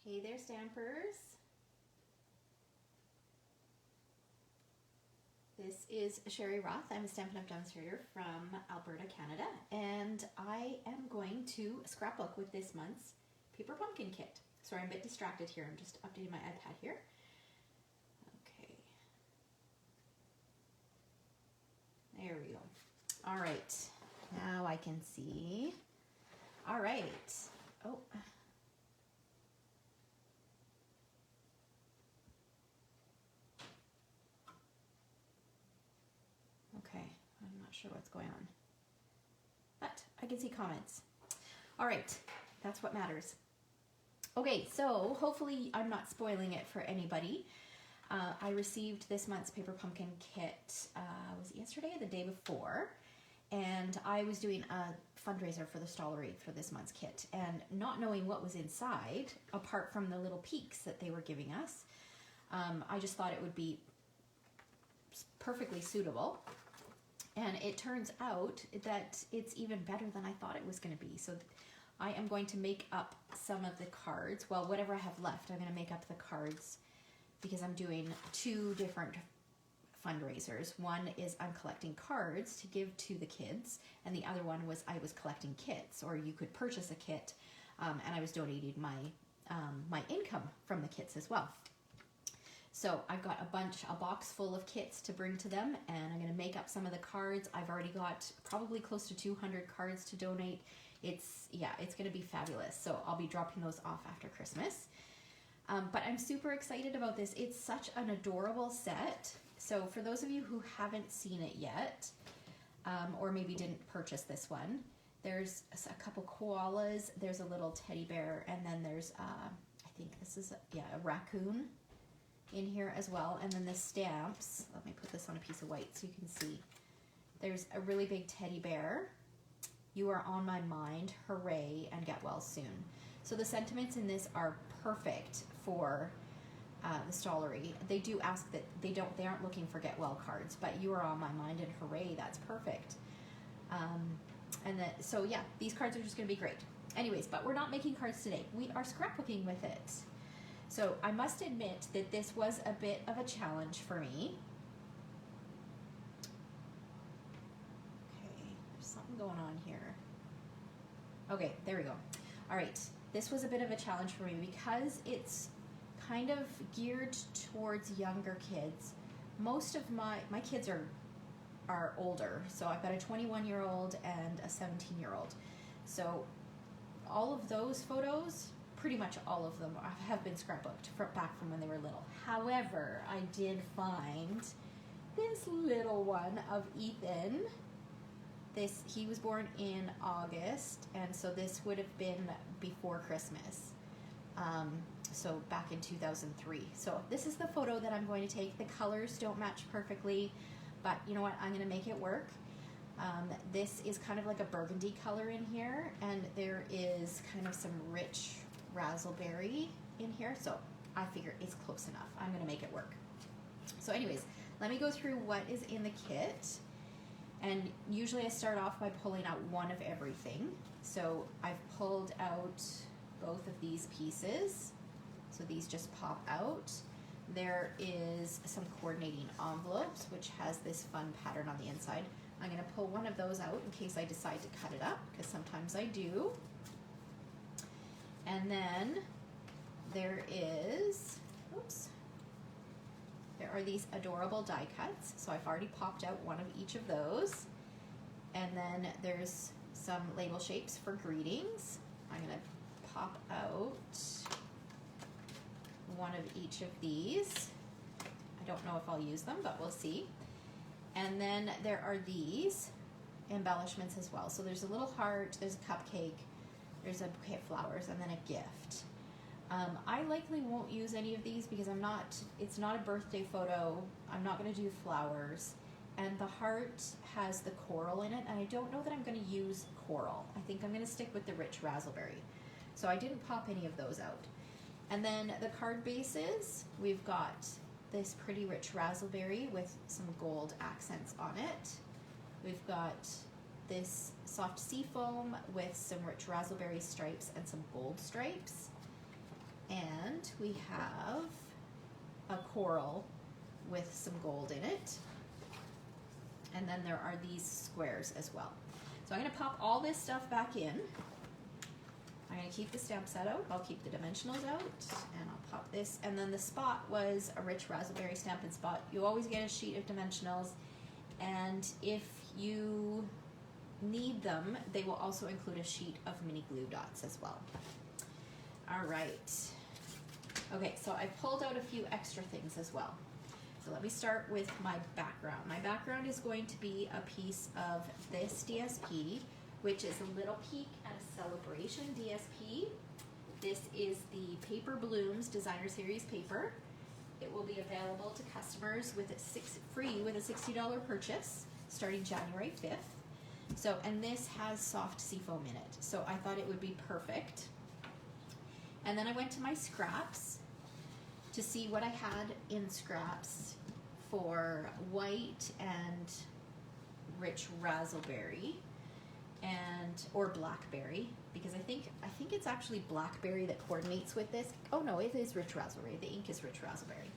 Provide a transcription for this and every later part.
Hey there, Stampers. This is Sherry Roth. I'm a Stampin' Up! Demonstrator from Alberta, Canada, and I am going to scrapbook with this month's Paper Pumpkin kit. Sorry, I'm a bit distracted here. I'm just updating my iPad here. Okay. There we go. All right. Now I can see. All right. Oh. Okay, I'm not sure what's going on, but I can see comments. All right, that's what matters. Okay, so hopefully I'm not spoiling it for anybody. I received this month's Paper Pumpkin kit, was it yesterday or the day before? And I was doing a fundraiser for the Splattering for this month's kit, and not knowing what was inside, apart from the little peeks that they were giving us, I just thought it would be perfectly suitable. And it turns out that it's even better than I thought it was going to be. So I am going to make up some of the cards. Well, whatever I have left, I'm going to make up the cards because I'm doing two different fundraisers. One is I'm collecting cards to give to the kids, and the other one was I was collecting kits, or you could purchase a kit, and I was donating my income from the kits as well. So I've got a box full of kits to bring to them, and I'm going to make up some of the cards. I've already got probably close to 200 cards to donate. It's going to be fabulous. So I'll be dropping those off after Christmas. But I'm super excited about this. It's such an adorable set. So for those of you who haven't seen it yet, or maybe didn't purchase this one, there's a couple koalas, there's a little teddy bear, and then there's, I think this is, a raccoon in here as well. And then the stamps, let me put this on a piece of white so you can see. There's a really big teddy bear, you are on my mind, hooray, and get well soon. So the sentiments in this are perfect for the Splattering. They do ask that they aren't looking for get well cards, but you are on my mind and hooray, that's perfect. So yeah, these cards are just gonna be great. Anyways, but we're not making cards today. We are scrapbooking with it. So I must admit that this was a bit of a challenge for me. Okay, there's something going on here. Okay, there we go. All right, this was a bit of a challenge for me because it's kind of geared towards younger kids. Most of my kids are older, so I've got a 21-year-old and a 17-year-old. So all of those photos, pretty much all of them have been scrapbooked back from when they were little. However, I did find this little one of Ethan. He was born in August, and so this would have been before Christmas. So back in 2003. So this is the photo that I'm going to take. The colors don't match perfectly, but you know what? I'm going to make it work. This is kind of like a burgundy color in here, and there is kind of some rich raspberry in here, so I figure it's close enough. I'm gonna make it work. So anyways, let me go through what is in the kit, and usually I start off by pulling out one of everything. So I've pulled out both of these pieces, so these just pop out. There is some coordinating envelopes, which has this fun pattern on the inside. I'm gonna pull one of those out in case I decide to cut it up, because sometimes I do. And then there are these adorable die cuts. So I've already popped out one of each of those. And then there's some label shapes for greetings. I'm gonna pop out one of each of these. I don't know if I'll use them, but we'll see. And then there are these embellishments as well. So there's a little heart, there's a cupcake, there's a bouquet of flowers, and then a gift. I likely won't use any of these because it's not a birthday photo. I'm not gonna do flowers. And the heart has the coral in it, and I don't know that I'm gonna use coral. I think I'm gonna stick with the rich raspberry. So I didn't pop any of those out. And then the card bases, we've got this pretty rich raspberry with some gold accents on it. We've got this soft sea foam with some rich raspberry stripes and some gold stripes. And we have a coral with some gold in it. And then there are these squares as well. So I'm going to pop all this stuff back in. I'm going to keep the stamp set out. I'll keep the dimensionals out. And I'll pop this. And then the spot was a rich raspberry Stampin' Spot. You always get a sheet of dimensionals. And if you need them, they will also include a sheet of mini glue dots as well. All right. Okay, so I pulled out a few extra things as well. So let me start with my background. My background is going to be a piece of this DSP, which is a Little Peek at a Celebration DSP. This is the Paper Blooms Designer Series paper. It will be available to customers with free with a $60 purchase starting January 5th. So, and this has soft seafoam in it, so I thought it would be perfect. And then I went to my scraps to see what I had in scraps for white and rich raspberry or blackberry, because I think it's actually blackberry that coordinates with this. Oh no, it is rich raspberry. The ink is rich raspberry.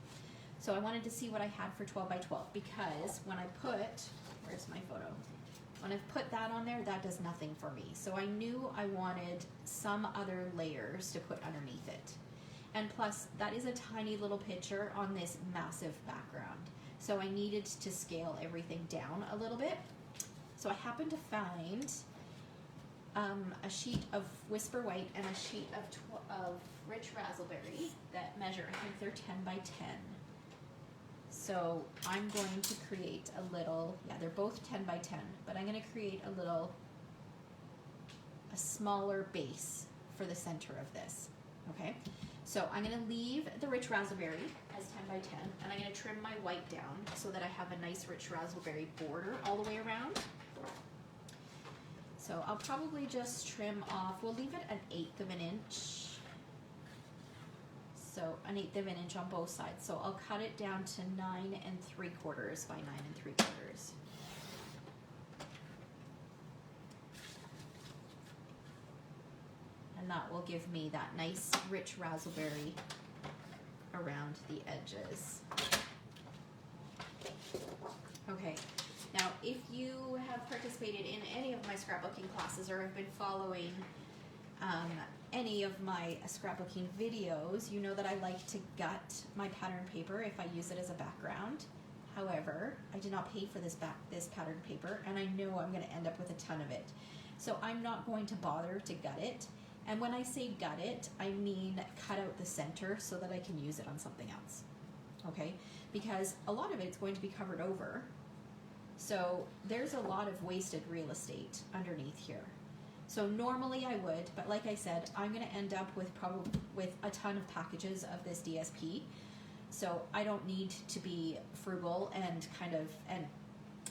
So I wanted to see what I had for 12 by 12, because when I put, where's my photo? When I put that on there, that does nothing for me. So I knew I wanted some other layers to put underneath it. And plus, that is a tiny little picture on this massive background. So I needed to scale everything down a little bit. So I happened to find a sheet of Whisper White and a sheet of Rich Raspberry that measure, I think they're 10 by 10. So I'm going to create a little, yeah, they're both 10 by 10, but I'm going to create a smaller base for the center of this, okay? So I'm going to leave the rich raspberry as 10 by 10, and I'm going to trim my white down so that I have a nice rich raspberry border all the way around. So I'll probably just trim off, we'll leave it 1/8 of an inch. So 1/8 of an inch on both sides. So I'll cut it down to 9 3/4 by 9 3/4. And that will give me that nice rich raspberry around the edges. Okay, now if you have participated in any of my scrapbooking classes or have been following any of my scrapbooking videos, you know that I like to gut my pattern paper if I use it as a background. However, I did not pay for this pattern paper, and I know I'm going to end up with a ton of it. So I'm not going to bother to gut it. And when I say gut it, I mean cut out the center so that I can use it on something else. Okay? Because a lot of it's going to be covered over. So there's a lot of wasted real estate underneath here. So normally I would, but like I said, I'm going to end up with a ton of packages of this DSP. So I don't need to be frugal and and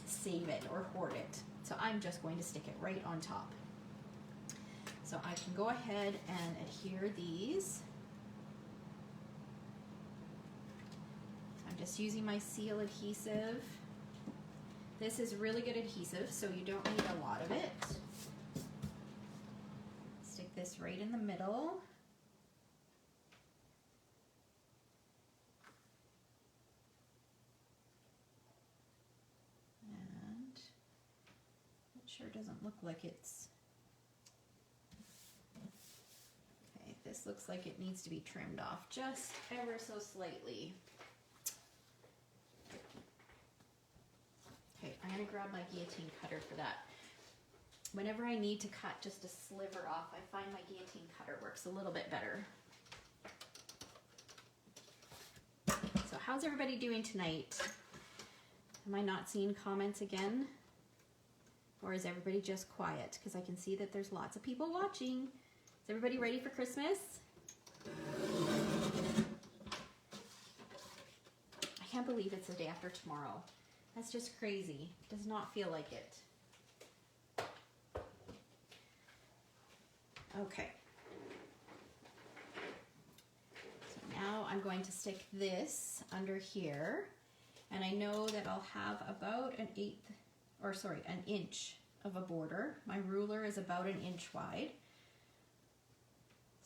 save it or hoard it. So I'm just going to stick it right on top. So I can go ahead and adhere these. I'm just using my seal adhesive. This is really good adhesive, so you don't need a lot of it. Stick this right in the middle. And it sure doesn't look like it's... Okay, this looks like it needs to be trimmed off just ever so slightly. Okay, I'm going to grab my guillotine cutter for that. Whenever I need to cut just a sliver off, I find my guillotine cutter works a little bit better. So how's everybody doing tonight? Am I not seeing comments again? Or is everybody just quiet? Because I can see that there's lots of people watching. Is everybody ready for Christmas? I can't believe it's the day after tomorrow. That's just crazy. It does not feel like it. Okay. So now I'm going to stick this under here, and I know that I'll have about an inch of a border. My ruler is about 1 inch wide.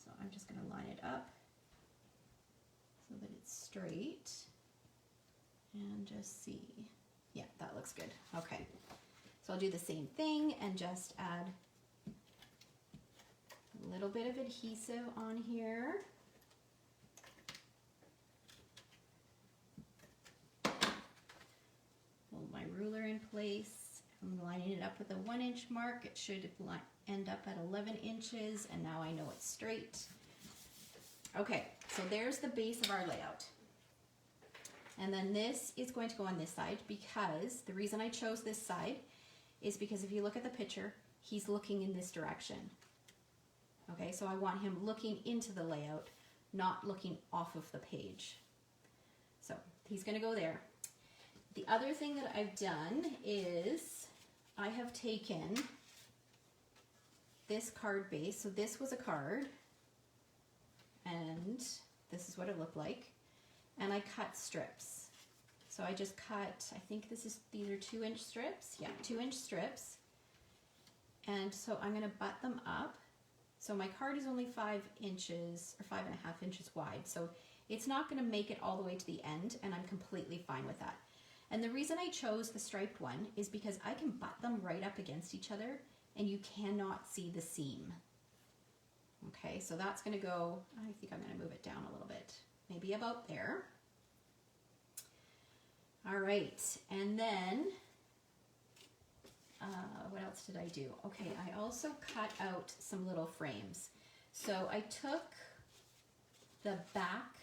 So I'm just going to line it up straight and just see. Yeah, that looks good. Okay, so I'll do the same thing and just add a little bit of adhesive on here. Hold my ruler in place. I'm lining it up with a 1-inch mark. It should end up at 11 inches, and now I know it's straight. Okay, so there's the base of our layout. And then this is going to go on this side, because the reason I chose this side is because if you look at the picture, he's looking in this direction. Okay, so I want him looking into the layout, not looking off of the page. So he's going to go there. The other thing that I've done is I have taken this card base. So this was a card, and this is what it looked like. And I cut strips. So I just cut, I think these are 2-inch strips. Yeah, 2-inch strips. And so I'm going to butt them up. So my card is only 5 inches or 5.5 inches wide. So it's not going to make it all the way to the end, and I'm completely fine with that. And the reason I chose the striped one is because I can butt them right up against each other and you cannot see the seam. Okay, so that's going to go, I think I'm going to move it down a little bit, maybe about there. All right, and then what else did I do? Okay, I also cut out some little frames. So I took the back.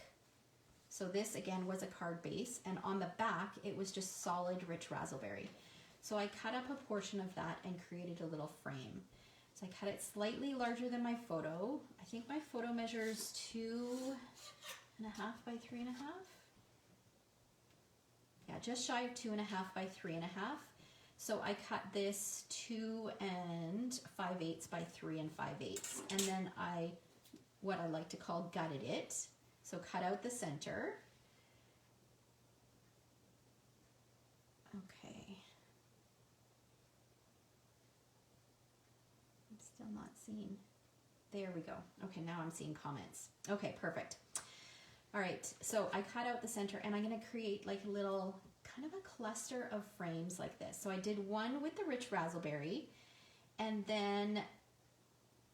So this again was a card base, and on the back it was just solid rich raspberry. So I cut up a portion of that and created a little frame. So I cut it slightly larger than my photo. I think my photo measures 2.5 by 3.5. Yeah, just shy of 2.5 by 3.5. So I cut this 2 5/8 by 3 5/8, and then what I like to call gutted it. So cut out the center. Okay. I'm still not seeing. There we go. Okay, now I'm seeing comments. Okay, perfect. All right, so I cut out the center, and I'm going to create like a little kind of a cluster of frames like this. So I did one with the rich raspberry, and then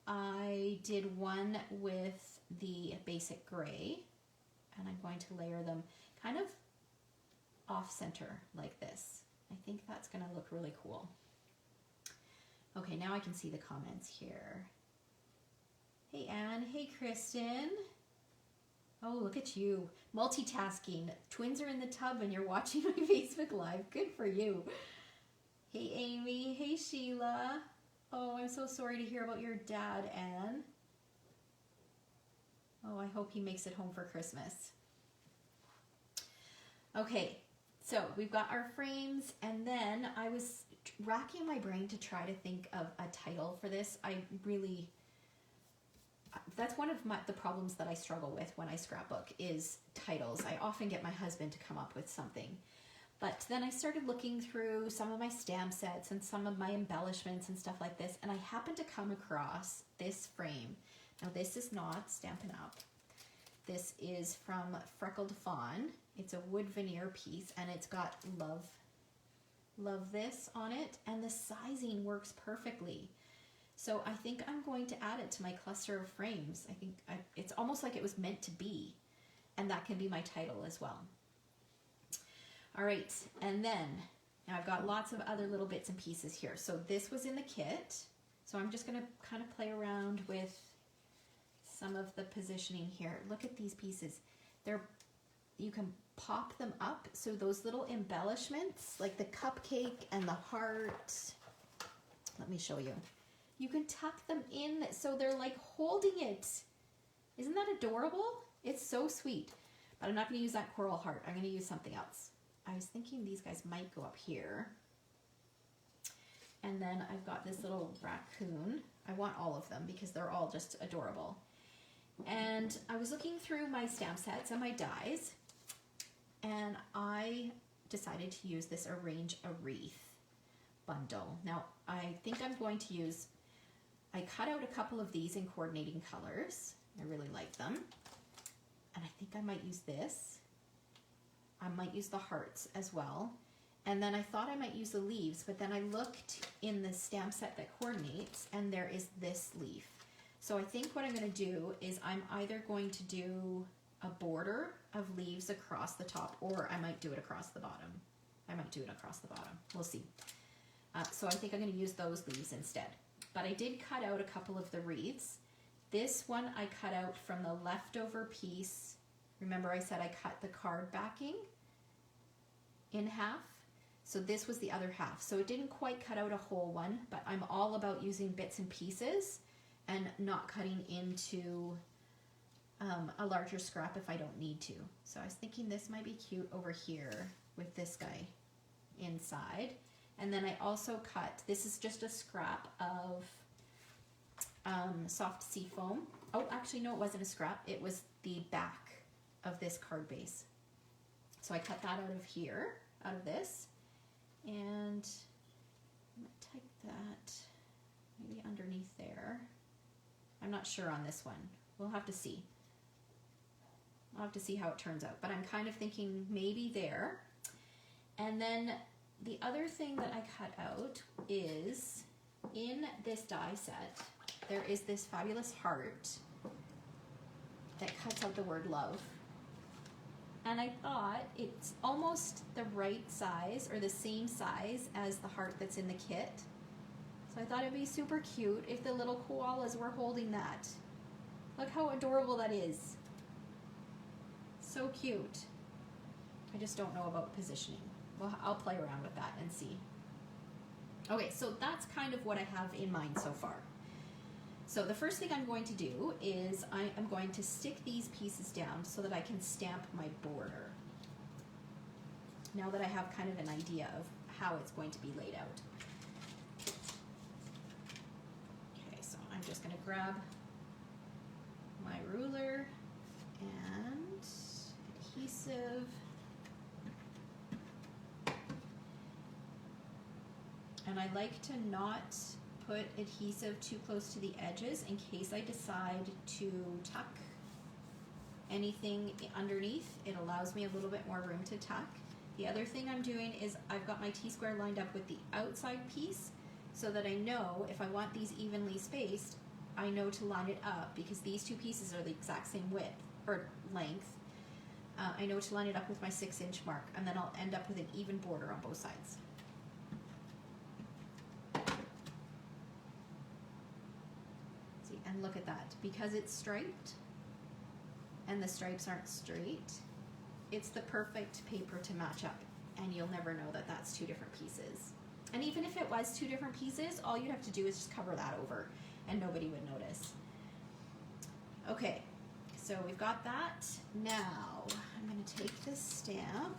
I did one with the basic gray, and I'm going to layer them kind of off center like this. I think that's going to look really cool. Okay, now I can see the comments here. Hey Anne, hey Kristen. Oh, look at you, multitasking. Twins are in the tub and you're watching my Facebook Live. Good for you. Hey Amy, hey Sheila. Oh, I'm so sorry to hear about your dad, Anne. Oh, I hope he makes it home for Christmas. Okay, so we've got our frames, and then I was racking my brain to try to think of a title for this. That's one of the problems that I struggle with when I scrapbook is titles. I often get my husband to come up with something. But then I started looking through some of my stamp sets and some of my embellishments and stuff like this, and I happened to come across this frame. Now this is not Stampin' Up. This is from Freckled Fawn. It's a wood veneer piece, and it's got love this on it, and the sizing works perfectly. So I think I'm going to add it to my cluster of frames. I think it's almost like it was meant to be, and that can be my title as well. All right, and then now I've got lots of other little bits and pieces here. So this was in the kit, so I'm just going to kind of play around with some of the positioning here. Look at these pieces. You can pop them up, so those little embellishments, like the cupcake and the heart, let me show you. You can tuck them in so they're like holding it. Isn't that adorable? It's so sweet. But I'm not going to use that coral heart. I'm going to use something else. I was thinking these guys might go up here. And then I've got this little raccoon. I want all of them because they're all just adorable. And I was looking through my stamp sets and my dies, and I decided to use this Arrange a Wreath bundle. Now, I think I'm going to use, I cut out a couple of these in coordinating colors. I really like them. And I think I might use this. I might use the hearts as well. And then I thought I might use the leaves, but then I looked in the stamp set that coordinates, and there is this leaf. So I think what I'm going to do is I'm either going to do a border of leaves across the top, or I might do it across the bottom. I might do it across the bottom. We'll see. So I think I'm going to use those leaves instead. But I did cut out a couple of the wreaths. This one I cut out from the leftover piece. Remember I said I cut the card backing in half? So this was the other half. So it didn't quite cut out a whole one, but I'm all about using bits and pieces and not cutting into a larger scrap if I don't need to. So I was thinking this might be cute over here with this guy inside. And then I also cut, this is just a scrap of soft sea foam. Oh, actually no, it wasn't a scrap. It was the back of this card base. So I cut that out of here, out of this. And I'm gonna take that maybe underneath there. I'm not sure on this one. We'll have to see. I'll have to see how it turns out, but I'm kind of thinking maybe there. And then the other thing that I cut out is in this die set, there is this fabulous heart that cuts out the word love. And I thought it's almost the right size or the same size as the heart that's in the kit. So I thought it'd be super cute if the little koalas were holding that. Look how adorable that is. So cute. I just don't know about positioning. Well, I'll play around with that and see. Okay, so that's kind of what I have in mind so far. So the first thing I'm going to do is I am going to stick these pieces down so that I can stamp my border. Now that I have kind of an idea of how it's going to be laid out. Okay, so I'm just going to grab my ruler and adhesive. And I like to not put adhesive too close to the edges in case I decide to tuck anything underneath. It allows me a little bit more room to tuck. The other thing I'm doing is I've got my T-square lined up with the outside piece so that I know if I want these evenly spaced, I know to line it up because these two pieces are the exact same width or length. I know to line it up with my 6-inch mark, and then I'll end up with an even border on both sides. See, and look at that. Because it's striped and the stripes aren't straight, it's the perfect paper to match up, and you'll never know that that's two different pieces. And even if it was two different pieces, all you'd have to do is just cover that over and nobody would notice. Okay, so we've got that. Now I'm going to take this stamp,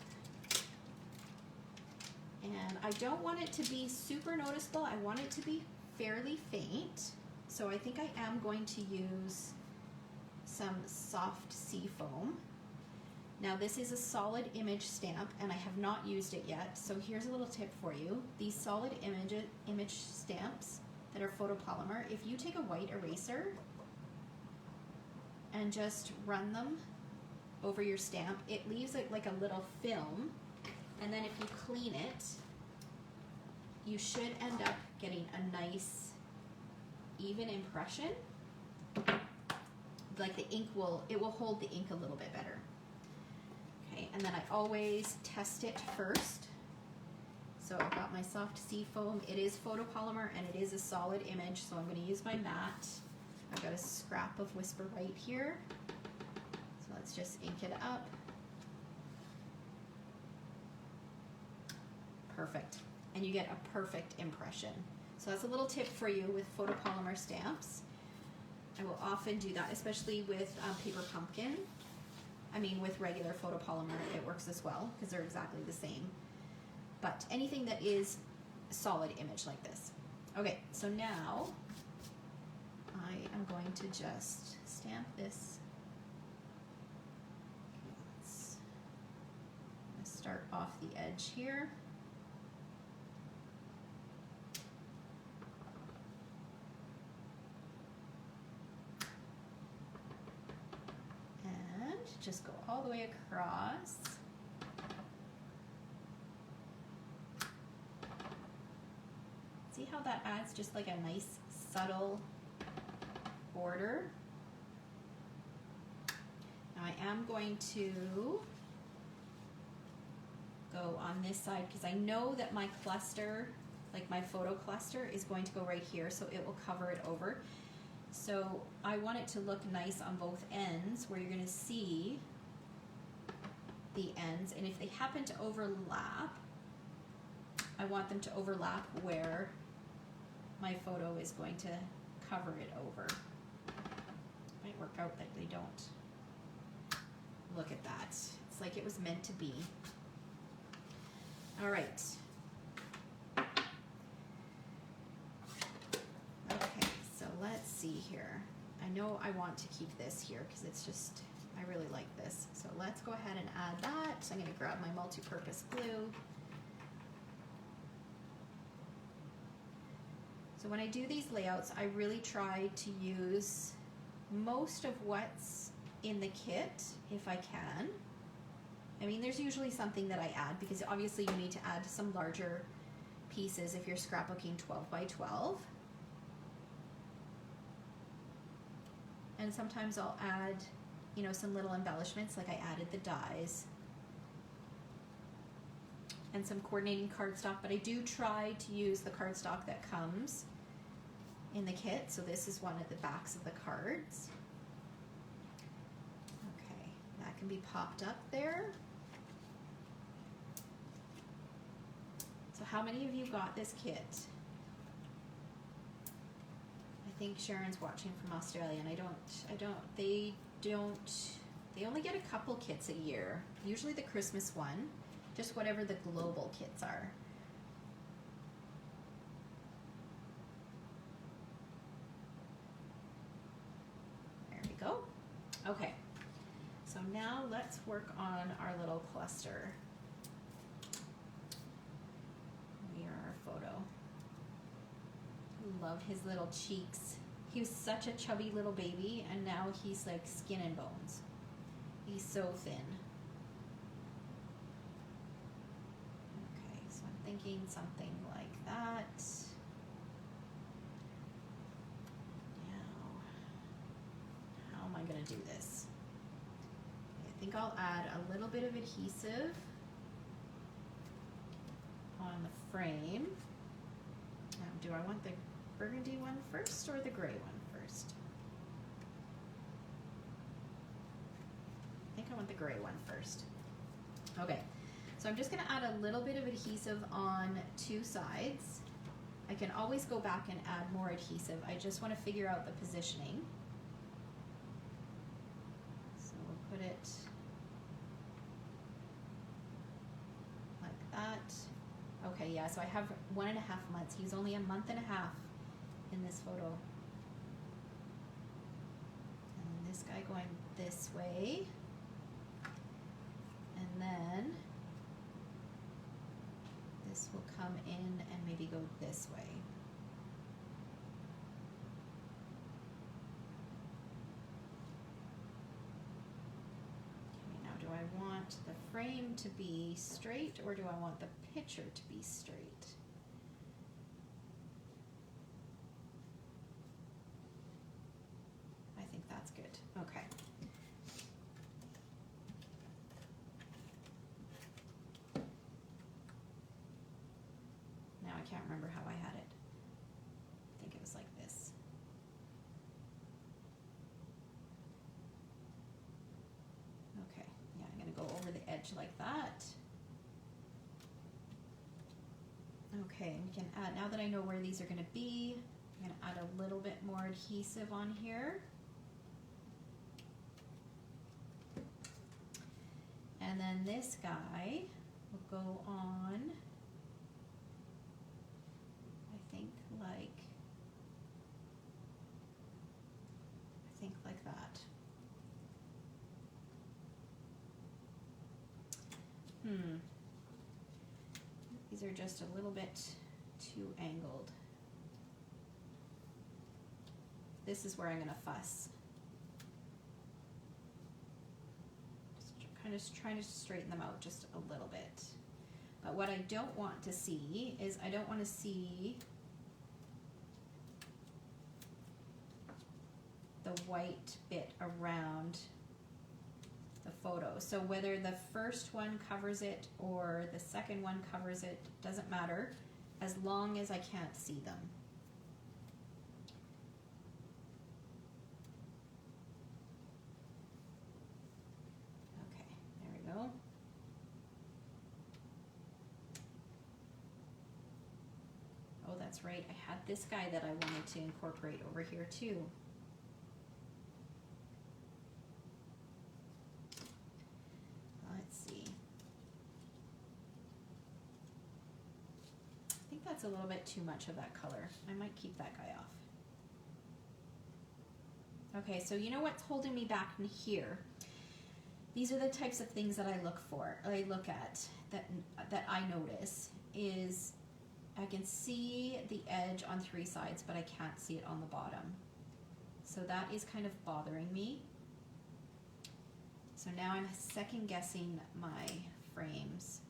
and I don't want it to be super noticeable. I want it to be fairly faint. So I think I am going to use some soft sea foam. Now this is a solid image stamp and I have not used it yet. So here's a little tip for you. These solid image stamps that are photopolymer, if you take a white eraser and just run them over your stamp, it leaves it like a little film, and then if you clean it, you should end up getting a nice even impression. Like the ink will hold the ink a little bit better. Okay, and then I always test it first. So I've got my soft sea foam. It is photopolymer and it is a solid image, so I'm going to use my matte. I've got a scrap of Whisper White here. So let's just ink it up. Perfect. And you get a perfect impression. So that's a little tip for you with photopolymer stamps. I will often do that, especially with paper pumpkin. I mean, with regular photopolymer, it works as well because they're exactly the same. But anything that is a solid image like this. Okay, so now I am going to just stamp this. Let's start off the edge here. And just go all the way across. how that adds just like a nice subtle border. Now I am going to go on this side because I know that my cluster, like my photo cluster, is going to go right here, so it will cover it over. So I want it to look nice on both ends where you're going to see the ends, and if they happen to overlap, I want them to overlap where my photo is going to cover it over. It might work out that they don't. Look at that. It's like it was meant to be. All right. Okay, so let's see here. I know I want to keep this here because it's just, I really like this. So let's go ahead and add that. I'm going to grab my multi-purpose glue. So when I do these layouts, I really try to use most of what's in the kit if I can. I mean, there's usually something that I add because obviously you need to add some larger pieces if you're scrapbooking 12 by 12. And sometimes I'll add, you know, some little embellishments, like I added the dies and some coordinating cardstock, but I do try to use the cardstock that comes in the kit. So this is one of the backs of the cards. Okay, that can be popped up there. So how many of you got this kit? I think Sharon's watching from Australia, and they only get a couple kits a year, usually the Christmas one, just whatever the global kits are. There we go. Okay, so now let's work on our little cluster. Mirror our photo. Love his little cheeks. He was such a chubby little baby, and now he's like skin and bones. He's so thin. Okay, so I'm thinking something like that. Now, how am I going to do this? I think I'll add a little bit of adhesive on the frame. Do I want the burgundy one first or the gray one first? I think I want the gray one first. Okay, so I'm just going to add a little bit of adhesive on two sides. I can always go back and add more adhesive. I just want to figure out the positioning. So we'll put it like that. Okay, yeah, so I have 1.5 months. He's only a month and a half in this photo. And this guy going this way. And then this will come in and maybe go this way. Okay, now do I want the frame to be straight or do I want the picture to be straight? I think that's good. Okay. Now I can't remember how I had it. I think it was like this. Okay, yeah, I'm gonna go over the edge like that. Okay, we can add, now that I know where these are gonna be, I'm gonna add a little bit more adhesive on here. And then this guy will go on, I think like that. These are just a little bit too angled. This is where I'm gonna fuss. Kind of trying to straighten them out just a little bit. But what I don't want to see is I don't want to see the white bit around the photo. So whether the first one covers it or the second one covers it, doesn't matter, as long as I can't see them. Okay, there we go. Oh, that's right, I had this guy that I wanted to incorporate over here too. Let's see. I think that's a little bit too much of that color. I might keep that guy off. Okay, so you know what's holding me back in here? These are the types of things that I look at, that I notice, is I can see the edge on 3 sides, but I can't see it on the bottom. So that is kind of bothering me. So now I'm second guessing my frames.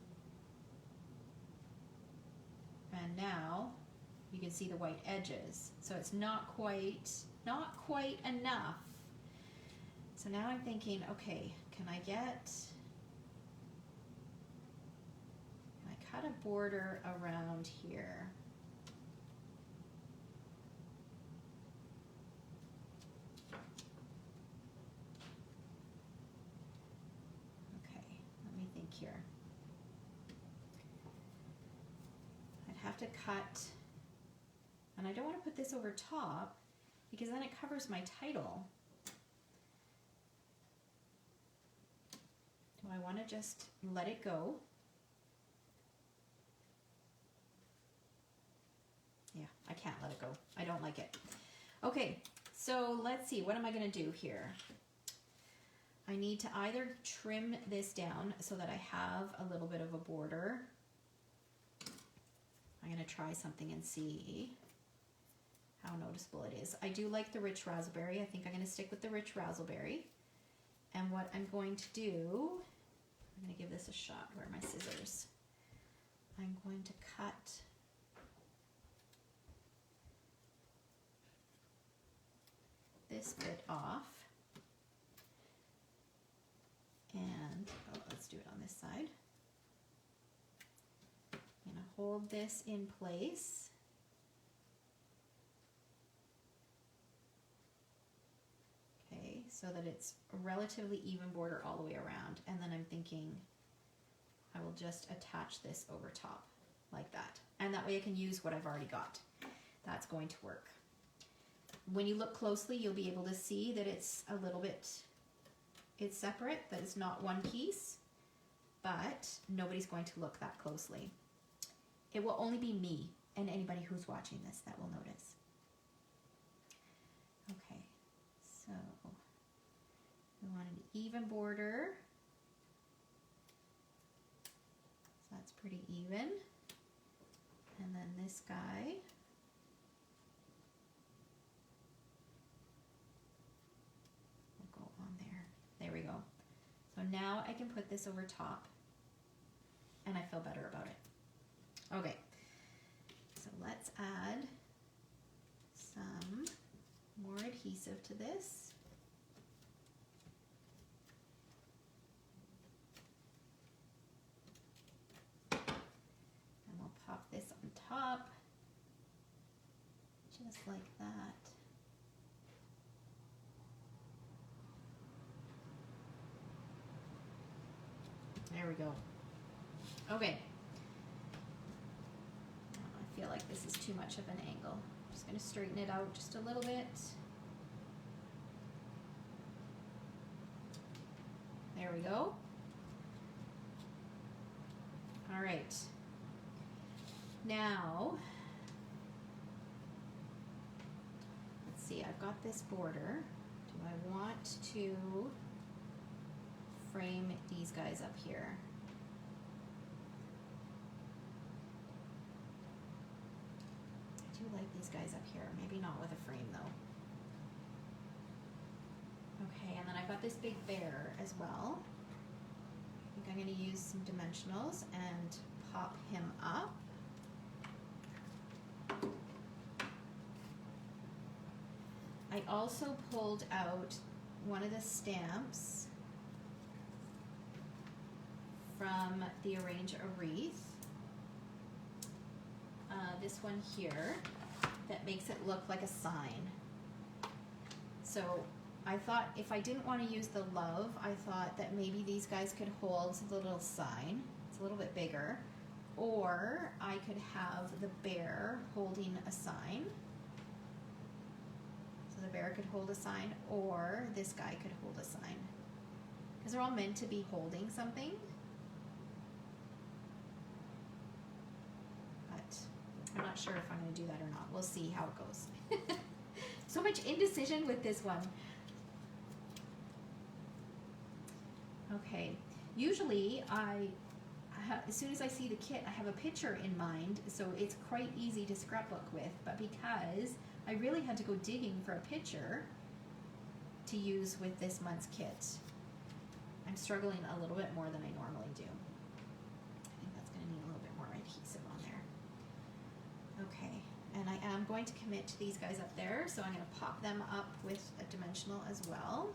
And now you can see the white edges. So it's not quite enough. So now I'm thinking, okay, can I cut a border around here? Okay, let me think here. I'd have to cut, and I don't want to put this over top because then it covers my title. Do I want to just let it go? Yeah, I can't let it go. I don't like it. Okay, so let's see. What am I going to do here? I need to either trim this down so that I have a little bit of a border. I'm going to try something and see how noticeable it is. I do like the rich raspberry. I think I'm going to stick with the rich raspberry. And what I'm going to do, I'm going to give this a shot. Where are my scissors? I'm going to cut this bit off. And let's do it on this side. I'm going to hold this in place. Okay, so that it's a relatively even border all the way around. And then I'm thinking I will just attach this over top like that. And that way I can use what I've already got. That's going to work. When you look closely, you'll be able to see that it's a little bit, it's separate, that it's not one piece, but nobody's going to look that closely. It will only be me and anybody who's watching this that will notice. Okay, so we want an even border. So that's pretty even. And then this guy. Will go on there. There we go. So now I can put this over top and I feel better about it. Okay, so let's add some more adhesive to this. And we'll pop this on top, just like that. There we go. Okay. I feel like this is too much of an angle. I'm just going to straighten it out just a little bit. There we go. All right. Now, let's see, I've got this border. Do I want to frame these guys up here? I do like these guys up here. Maybe not with a frame though. Okay, and then I've got this big bear as well. I think I'm going to use some dimensionals and pop him up. I also pulled out one of the stamps from the Arrange a Wreath. This one here that makes it look like a sign. So I thought if I didn't want to use the love, I thought that maybe these guys could hold the little sign. It's a little bit bigger. Or I could have the bear holding a sign. So the bear could hold a sign, or this guy could hold a sign. Because they're all meant to be holding something. But I'm not sure if I'm going to do that or not. We'll see how it goes. So much indecision with this one. Okay, usually as soon as I see the kit, I have a picture in mind, so it's quite easy to scrapbook with, but because I really had to go digging for a picture to use with this month's kit, I'm struggling a little bit more than I normally do. I think that's going to need a little bit more adhesive on there. Okay, and I am going to commit to these guys up there, so I'm going to pop them up with a dimensional as well.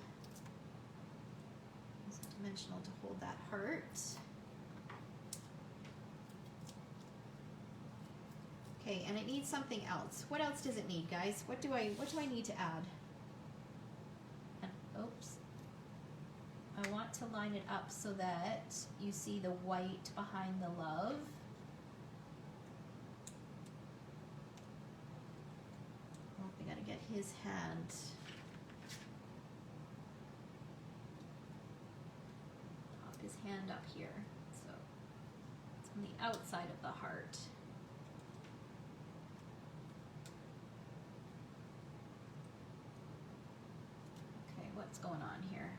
Use a dimensional to hold that heart. Okay, and it needs something else. What else does it need, guys? What do I need to add? And, oops. I want to line it up so that you see the white behind the love. Oh, we gotta get his hand. Pop his hand up here. So it's on the outside of the heart. What's going on here?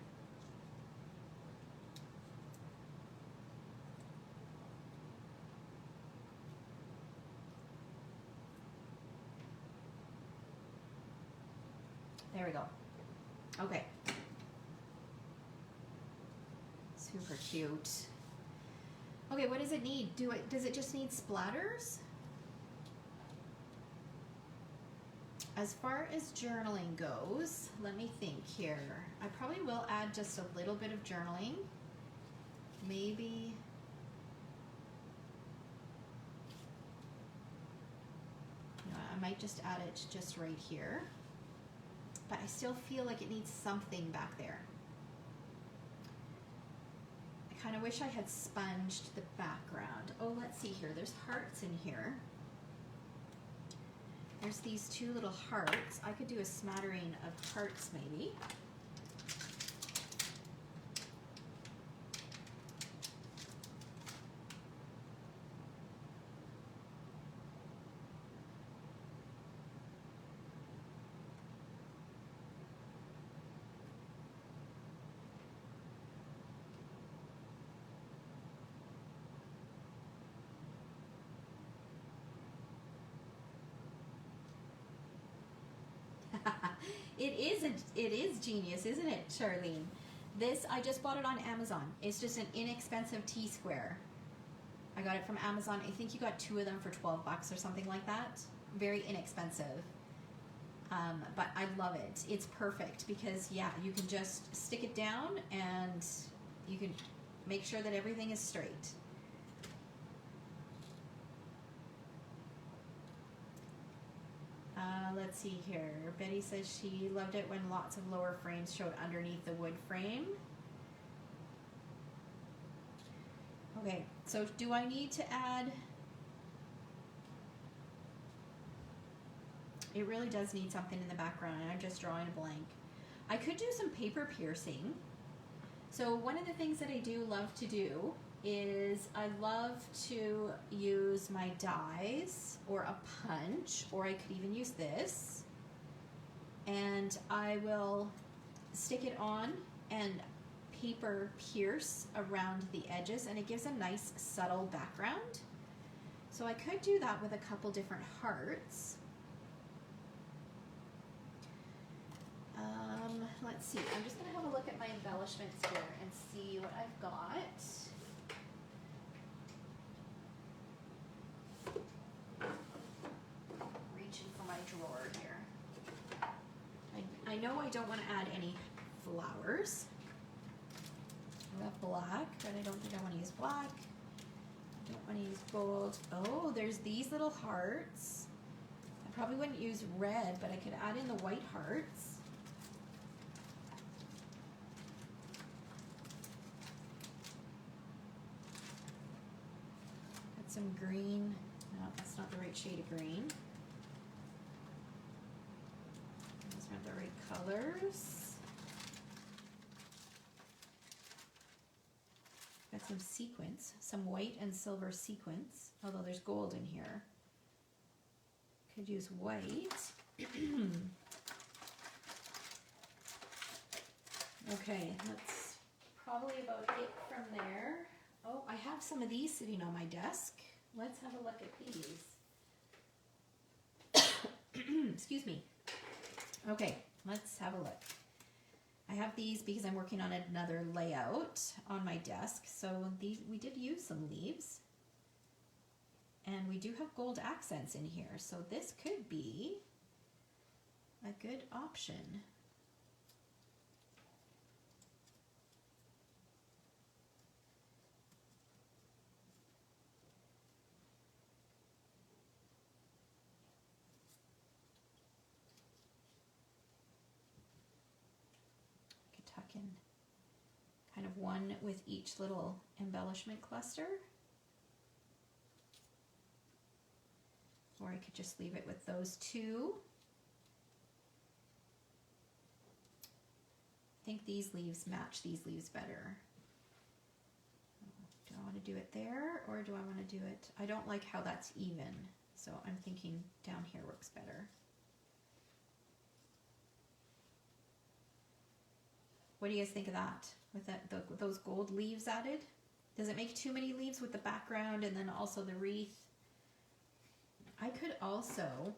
There we go. Okay. Super cute. Okay, what does it need? Does it just need splatters? As far as journaling goes, let me think here. I probably will add just a little bit of journaling. Maybe, I might just add it just right here. But I still feel like it needs something back there. I kind of wish I had sponged the background. Oh, let's see here. There's hearts in here. There's these two little hearts. I could do a smattering of hearts maybe. It is genius, isn't it, Charlene? This, I just bought it on Amazon. It's just an inexpensive T-square. I got it from Amazon. I think you got 2 of them for 12 bucks or something like that. Very inexpensive. But I love it. It's perfect because, yeah, you can just stick it down and you can make sure that everything is straight. Let's see here. Betty says she loved it when lots of lower frames showed underneath the wood frame. Okay, so do I need to add? It really does need something in the background, and I'm just drawing a blank. I could do some paper piercing. So one of the things that I do love to do is I love to use my dies or a punch, or I could even use this, and I will stick it on and paper pierce around the edges, and it gives a nice subtle background. So I could do that with a couple different hearts. Let's see, I'm just going to have a look at my embellishments here and see what I've got. Reaching for my drawer here. know I don't want to add any flowers. I got black, but I don't think I want to use black. I don't want to use gold. Oh, there's these little hearts. I probably wouldn't use red, but I could add in the white hearts. Got some green. No, that's not the right shade of green. Those aren't the right colors. Got some sequins, some white and silver sequins, although there's gold in here. Could use white. Okay, that's probably about it from there. Oh, I have some of these sitting on my desk. Let's have a look at these. Excuse me. Okay, let's have a look. I have these because I'm working on another layout on my desk. So these, we did use some leaves. And we do have gold accents in here. So this could be a good option. Tuck in kind of one with each little embellishment cluster. Or I could just leave it with those two. I think these leaves match these leaves better. Do I want to do it there or do I want to do it? I don't like how that's even, so I'm thinking down here works better. What do you guys think of that? With that, those gold leaves added? Does it make too many leaves with the background and then also the wreath? I could also,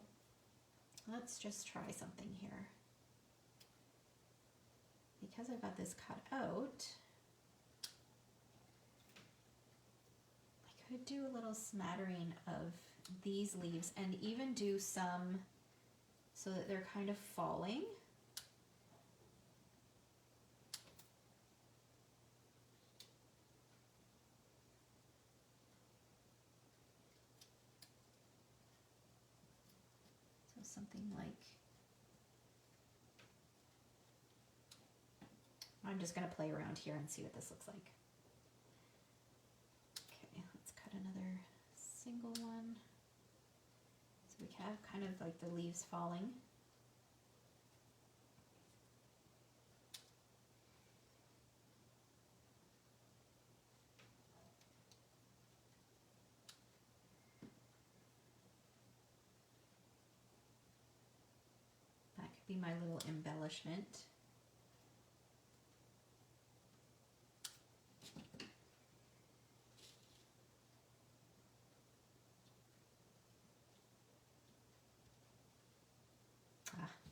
let's just try something here. Because I've got this cut out, I could do a little smattering of these leaves and even do some so that they're kind of falling. Something like, I'm just going to play around here and see what this looks like. Okay, let's cut another single one. So we have kind of like the leaves falling. Be my little embellishment.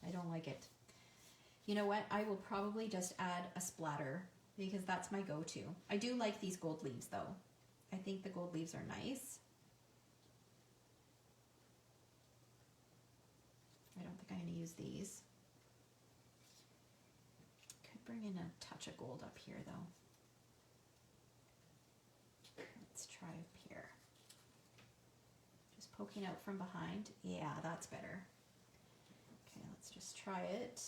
I don't like it. You know what? I will probably just add a splatter because that's my go-to. I do like these gold leaves though. I think the gold leaves are nice. I don't think I'm going to use these. Could bring in a touch of gold up here though. Let's try up here. Just poking out from behind. Yeah, that's better. Okay, let's just try it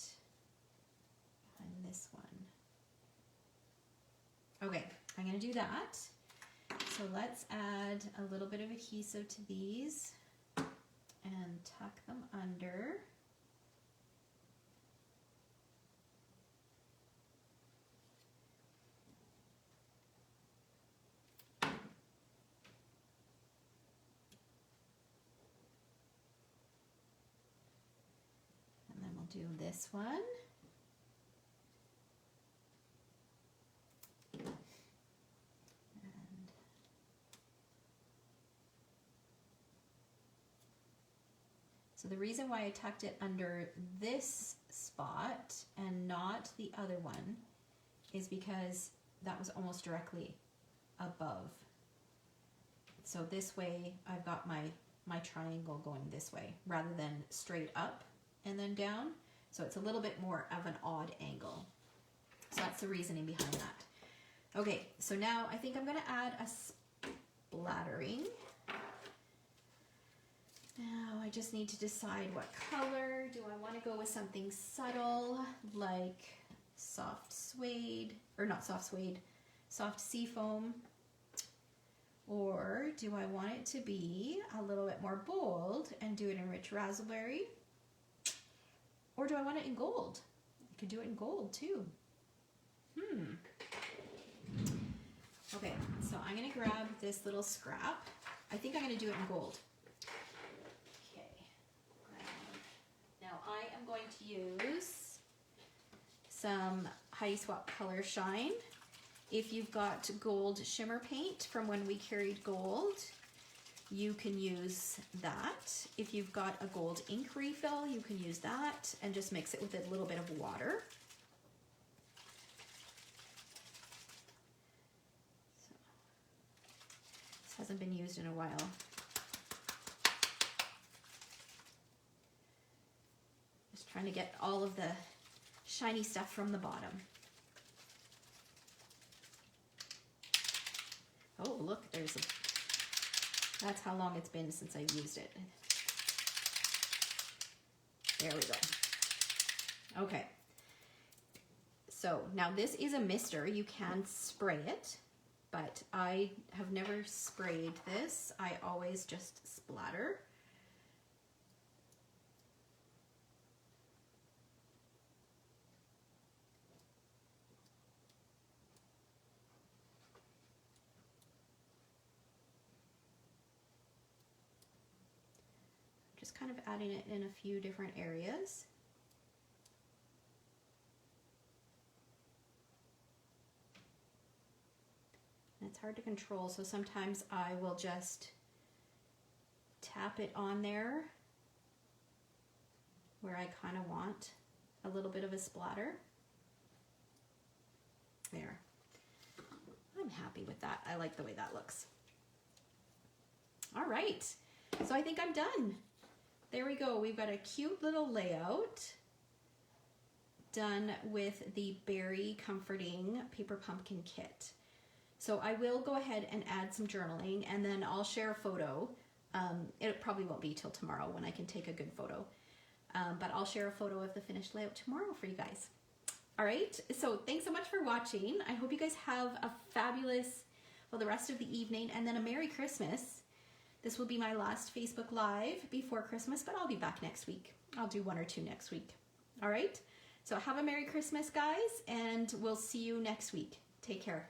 behind this one. Okay, I'm going to do that. So let's add a little bit of adhesive to these and tuck them under. And then we'll do this one. So the reason why I tucked it under this spot and not the other one is because that was almost directly above. So this way I've got my triangle going this way rather than straight up and then down. So it's a little bit more of an odd angle. So that's the reasoning behind that. Okay, so now I think I'm gonna add a splattering. Now I just need to decide what color. Do I want to go with something subtle like soft suede, or not soft suede, soft seafoam? Or do I want it to be a little bit more bold and do it in rich raspberry? Or do I want it in gold? I could do it in gold too. Okay, so I'm gonna grab this little scrap. I think I'm gonna do it in gold. Okay. Now I am going to use some Heidi Swap Color Shine. If you've got gold shimmer paint from when we carried gold, you can use that. If you've got a gold ink refill, you can use that and just mix it with a little bit of water. So, this hasn't been used in a while. Just trying to get all of the shiny stuff from the bottom. Oh, look, there's a, that's how long it's been since I've used it. There we go. Okay. So now this is a mister. You can spray it, but I have never sprayed this. I always just splatter. Just kind of adding it in a few different areas. And it's hard to control, so sometimes I will just tap it on there where I kind of want a little bit of a splatter. There. I'm happy with that. I like the way that looks. All right, so I think I'm done. There we go. We've got a cute little layout done with the Beary Comforting Paper Pumpkin Kit. So I will go ahead and add some journaling, and then I'll share a photo. It probably won't be till tomorrow when I can take a good photo. But I'll share a photo of the finished layout tomorrow for you guys. All right, so thanks so much for watching. I hope you guys have a fabulous, well, the rest of the evening, and then a Merry Christmas. This will be my last Facebook Live before Christmas, but I'll be back next week. I'll do 1 or 2 next week. All right, so have a Merry Christmas, guys, and we'll see you next week. Take care.